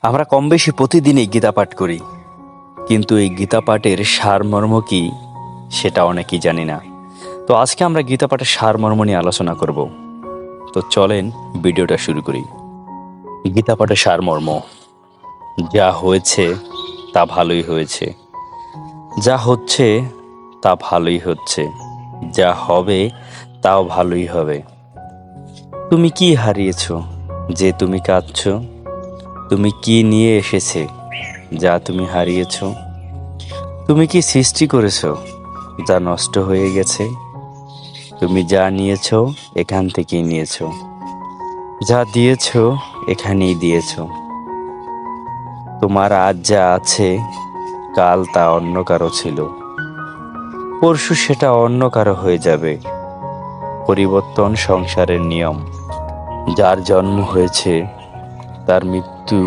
আমরা কম বেশি প্রতিদিনই গীতা পাঠ করি, কিন্তু এই গীতা পাঠের সারমর্ম কি সেটা অনেকেই জানি না। তো আজকে আমরা গীতা পাঠের সারমর্ম নিয়ে আলোচনা করব। তো চলেন ভিডিওটা শুরু করি। গীতা পাঠের সারমর্ম: যা হয়েছে তা ভালোই হয়েছে, যা হচ্ছে তা ভালোই হচ্ছে, যা হবে তাও ভালোই হবে। তুমি কি হারিয়েছ যে তুমি কাঁদছ? তুমি কি নিয়ে এসেছে যা তুমি হারিয়েছ? তুমি কি সৃষ্টি করেছ যা নষ্ট হয়ে গেছে? তুমি যা নিয়েছ এখান থেকেই নিয়েছ, যা দিয়েছ এখানেই দিয়েছ। তোমার আজ যা আছে কাল তা অন্য কারো ছিল, পরশু সেটা অন্য কারো হয়ে যাবে। পরিবর্তন সংসারের নিয়ম। যার জন্ম হয়েছে তার মৃত্যু